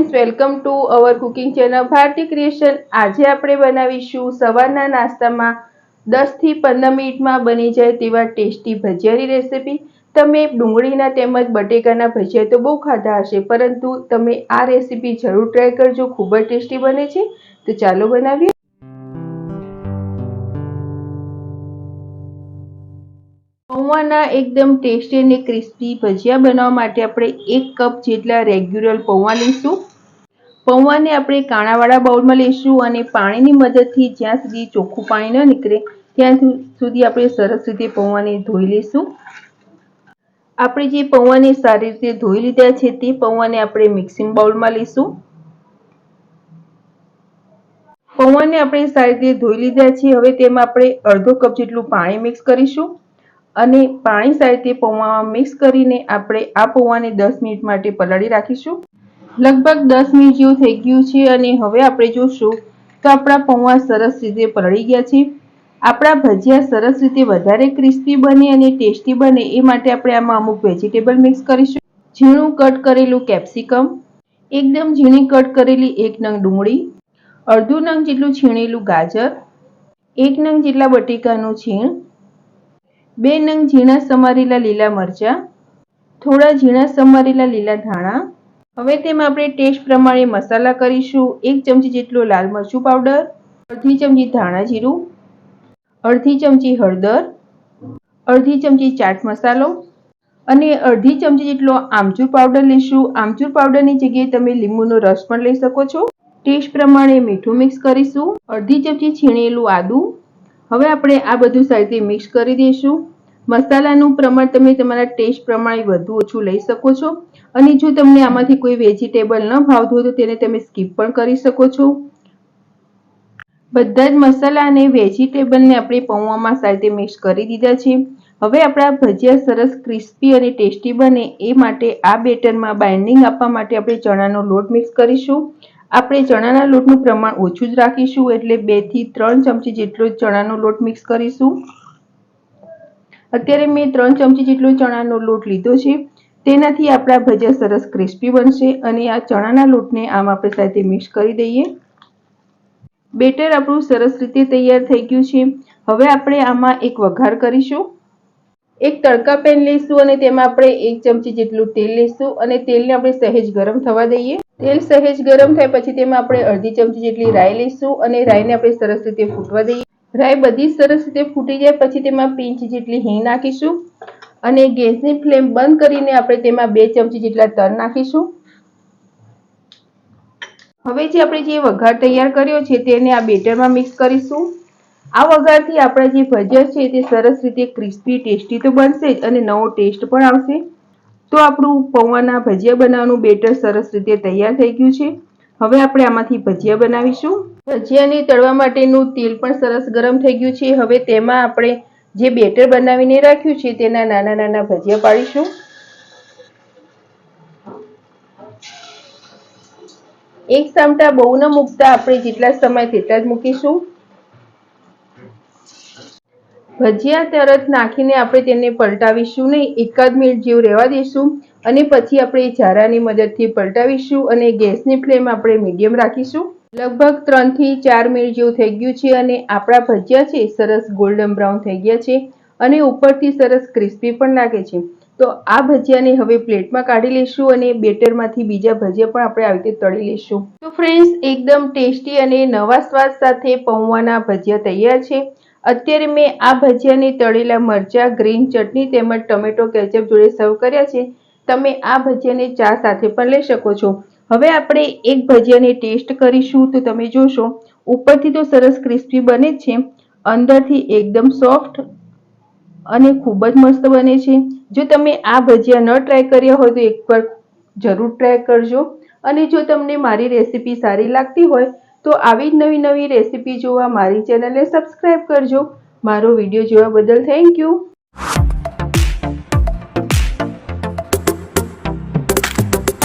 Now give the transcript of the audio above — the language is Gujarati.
Friends, welcome to our cooking channel Bharti creation. आज આપણે બનાવીશું સવારના નાસ્તામાં 10 થી 15 મિનિટમાં બની જાય તેવા ટેસ્ટી ભજીયાની રેસીપી। તમે ડુંગળીના તેમજ બટેકાના ભજીયા તો બહુ ખાધા હશે, પરંતુ તમે આ રેસીપી જરૂર ટ્રાય કરજો, ખૂબ જ ટેસ્ટી બને છે। તો ચાલો બનાવીએ। પૌવાના એકદમ ટેસ્ટી અને ક્રિસ્પી ભજીયા બનાવવા માટે આપણે 1 કપ જેટલા રેગ્યુલર પૌવા લઈશું। પૌવાને આપણે કાણાવાળા બાઉલમાં લઈશું અને પાણીની મદદથી જ્યાં સુધી ચોખ્ખું પાણી ન નીકળે ત્યાં સુધી આપણે સરસ રીતે પૌવાને ધોઈ લઈશું। આપણે જે પૌવાને સારી રીતે ધોઈ લીધા છે તે પૌવાને આપણે મિક્સિંગ બાઉલમાં લઈશું। પૌવાને આપણે સારી રીતે ધોઈ લીધા છે। હવે તેમાં આપણે અડધો કપ જેટલું પાણી મિક્સ કરીશું અને પાણી સારી રીતે પૌવામાં મિક્સ કરીને આપણે આ પૌવાને 10 મિનિટ માટે પલાળી રાખીશું। લગભગ 10 મિનિટ જેવું થઈ ગયું છે અને હવે આપણે જોશું તો આપણા પૌવા સરસ રીતે પલળી ગયા છે। આપણા ભજીયા સરસ રીતે વધારે ક્રિસ્પી બને અને ટેસ્ટી બને એ માટે આપણે આમાં અમુક વેજીટેબલ મિક્સ કરીશું। ઝીણું કટ કરેલું કેપ્સિકમ, એકદમ ઝીણી કટ કરેલી 1 નંગ ડુંગળી, અડધું નંગ જેટલું છીણેલું ગાજર, 1 નંગ જેટલા બટેકાનું છીણ, 2 નંગ ઝીણા સમારેલા લીલા મરચાં, થોડા ઝીણા સમારેલા લીલા ધાણા। હવે તેમાં આપણે ટેસ્ટ પ્રમાણે મસાલા કરીશું। 1 ચમચી જેટલો લાલ મરચું પાવડર, અડધી ચમચી ધાણા જીરું, અડધી ચમચી હળદર, અડધી ચમચી ચાટ મસાલો અને અડધી ચમચી જેટલો આમચૂર પાવડર લઈશું। આમચૂર પાવડરની જગ્યાએ તમે લીંબુનો રસ પણ લઈ શકો છો। ટેસ્ટ પ્રમાણે મીઠું મિક્સ કરીશું, અડધી ચમચી છીણેલું આદું। હવે આપણે આ બધું સારી રીતે મિક્સ કરી દઈશું। મસાલાનું પ્રમાણ તમે તમારા ટેસ્ટ પ્રમાણે વધુ ઓછું લઈ શકો છો અને જો તમને આમાંથી કોઈ વેજીટેબલ ન ભાવતું હોય તો તેને તમે સ્કીપ પણ કરી શકો છો। બધા જ મસાલા અને વેજીટેબલને આપણે પૌવામાં સારી રીતે મિક્સ કરી દીધા છે। હવે આપણા ભજીયા સરસ ક્રિસ્પી અને ટેસ્ટી બને એ માટે આ બેટરમાં બાઇન્ડિંગ આપવા માટે આપણે ચણાનો લોટ મિક્સ કરીશું। આપણે ચણાના લોટનું પ્રમાણ ઓછું જ રાખીશું, એટલે 2 થી 3 ચમચી જેટલો ચણાનો લોટ મિક્સ કરીશું। અત્યારે મેં 3 ચમચી જેટલો ચણાનો લોટ લીધો છે, તેનાથી આપણા ભજીયા સરસ ક્રિસ્પી બનશે અને આ ચણાના લોટને આમ આપણે સારી રીતે મિક્સ કરી દઈએ। બેટર આપણું સરસ રીતે તૈયાર થઈ ગયું છે। હવે આપણે આમાં એક વઘાર કરીશું। એક તડકા પેન લઈશું અને તેમાં આપણે 1 ચમચી જેટલું તેલ લઈશું અને તેલને આપણે સહેજ ગરમ થવા દઈએ। તેલ સહેજ ગરમ થાય પછી તેમાં આપણે અડધી ચમચી જેટલી રાઈ લઈશું અને રાઈને આપણે સરસ રીતે ફૂટવા દઈએ। રાઈ બધી સરસ રીતે ફૂટી જાય પછી તેમાં પિંચ જેટલી હિંગ નાખીશું અને ગેસની ફ્લેમ બંધ કરીને આપણે તેમાં 2 ચમચી જેટલા તલ નાખીશું। હવે આપણે જે વઘાર તૈયાર કર્યો છે તેને આ બેટરમાં મિક્સ કરીશું। આ વઘારથી આપણા જે ભજીયા છે તે સરસ રીતે ક્રિસ્પી ટેસ્ટી તો બનશે જ અને નવો ટેસ્ટ પણ આવશે। તો આપણું પૌવાના ભજીયા બનાવવાનું બેટર સરસ રીતે તૈયાર થઈ ગયું છે। હવે આપણે આમાંથી ભજીયા બનાવીશું। ભજીયાને તળવા માટેનું તેલ પણ સરસ ગરમ થઈ ગયું છે। હવે તેમાં આપણે જે બેટર બનાવીને રાખ્યું છે તેના નાના નાના ભજીયા પાડીશું। એક સામટા બહુ ન મૂકતા આપણે જેટલા સમય તેટલા જ મૂકીશું। ભજીયા તરત નાખીને આપણે તેને પલટાવીશું નહીં, એકાદ મિનિટ જેવું રહેવા દઈશું અને પછી આપણે ઝારાની મદદથી પલટાવીશું અને ગેસની ફ્લેમ આપણે મીડિયમ રાખીશું। લગભગ 3 થી 4 મિનિટ જેવું થઈ ગયું છે અને આપણા ભજીયા છે સરસ ગોલ્ડન બ્રાઉન થઈ ગયા છે અને ઉપરથી સરસ ક્રિસ્પી પણ લાગે છે। તો આ ભજીયાને હવે પ્લેટમાં કાઢી લઈશું અને બેટરમાંથી બીજા ભજીયા પણ આપણે આવી રીતે તળી લઈશું। તો ફ્રેન્ડ્સ, એકદમ ટેસ્ટી અને નવા સ્વાદ સાથે પૌવાના ભજીયા તૈયાર છે। અત્યારે મેં આ ભજીયાને તળેલા મરચાં, ગ્રીન ચટણી તેમજ ટમેટો કેચઅપ જોડે સર્વ કર્યા છે। તમે આ ભજીયાને ચા સાથે પણ લઈ શકો છો। હવે આપણે એક ભજીયાને ટેસ્ટ કરીશું તો તમે જોશો ઉપરથી તો સરસ ક્રિસ્પી બને જ છે, અંદરથી એકદમ સોફ્ટ અને ખૂબ જ મસ્ત બને છે। જો તમે આ ભજીયા ન ટ્રાય કર્યા હોય તો એકવાર જરૂર ટ્રાય કરજો અને જો તમને મારી રેસીપી સારી લાગતી હોય તો આવી જ નવી રેસીપી જોવા મારી ચેનલને સબસ્ક્રાઇબ કરજો। મારો વિડીયો જોવા બદલ થેન્ક યુ।